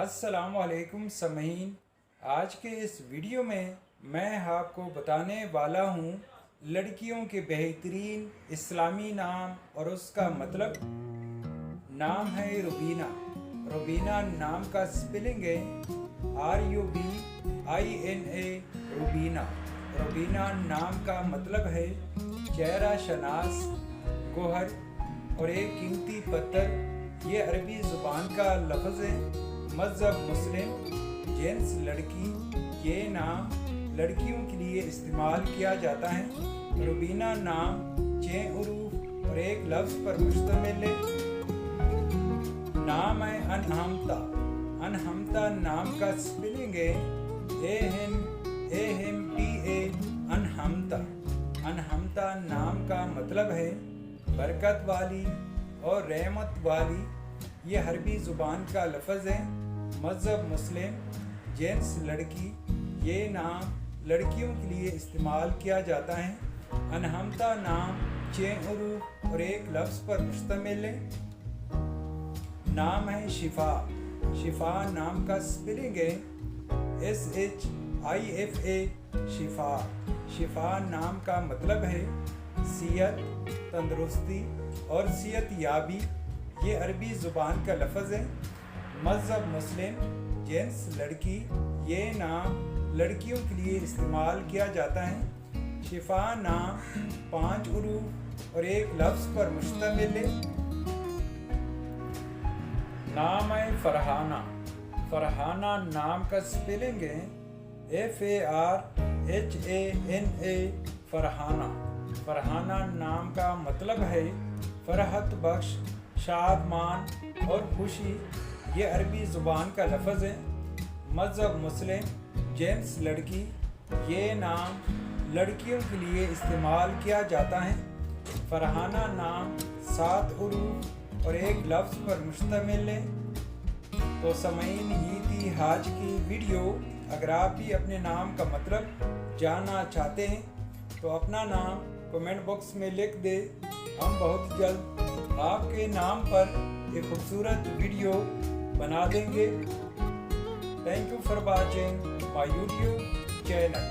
अस्सलाम वालेकुम समहीन। आज के इस वीडियो में मैं आपको बताने वाला हूँ लड़कियों के बेहतरीन इस्लामी नाम और उसका मतलब। नाम है रुबीना। रुबीना नाम का स्पेलिंग है RUBINA रुबीना। रुबीना नाम का मतलब है चेहरा शनास, गोहर और एक कीमती पत्थर। ये अरबी ज़ुबान का लफ्ज़ है। मज़हब मुस्लिम, जेंट्स लड़की। ये नाम लड़कियों के लिए इस्तेमाल किया जाता है। रुबीना नाम 6 हुरूफ और एक लफ्ज़ पर मुश्तमिल है। नाम है अनहमता। अनहमता नाम का स्पेलिंग है ANHMTA अनहमता। अनहमता नाम का मतलब है बरकत वाली और रहमत वाली। ये अरबी ज़ुबान का लफ्ज़ है। मज़हब मुस्लिम, जेंट्स लड़की। ये नाम लड़कियों के लिए इस्तेमाल किया जाता है। अनहमता नाम 6 हुरूफ और एक लफ्ज़ पर मुश्तमिल है। नाम है शिफा। शिफा नाम का स्पेलिंग है SHIFA शिफा। शिफा नाम का मतलब है सेहत, तंदुरुस्ती और सेहत याबी। ये अरबी ज़ुबान का लफ्ज़ है। मज़हब मुस्लिम, जेंट्स लड़की। ये नाम लड़कियों के लिए इस्तेमाल किया जाता है। शिफा नाम 5 हुरूफ और एक लफ्ज़ पर मुश्तमिल है। नाम है फरहाना। फरहाना नाम का स्पेलिंग है FARHANA फरहाना। फरहाना नाम का मतलब है फरहत बख्श, शादमान और खुशी। ये अरबी ज़ुबान का लफ्ज़ है। मज़हब मुस्लिम, जेंट्स लड़की। ये नाम लड़कियों के लिए इस्तेमाल किया जाता है। फरहाना नाम 7 हुरूफ और एक लफ्ज़ पर मुश्तमिल है। तो समईन, ये थी आज की वीडियो। अगर आप भी अपने नाम का मतलब जानना चाहते हैं तो अपना नाम कमेंट बॉक्स में लिख दे। हम बहुत जल्द आपके नाम पर एक खूबसूरत वीडियो बना देंगे। Thank you for watching my YouTube channel.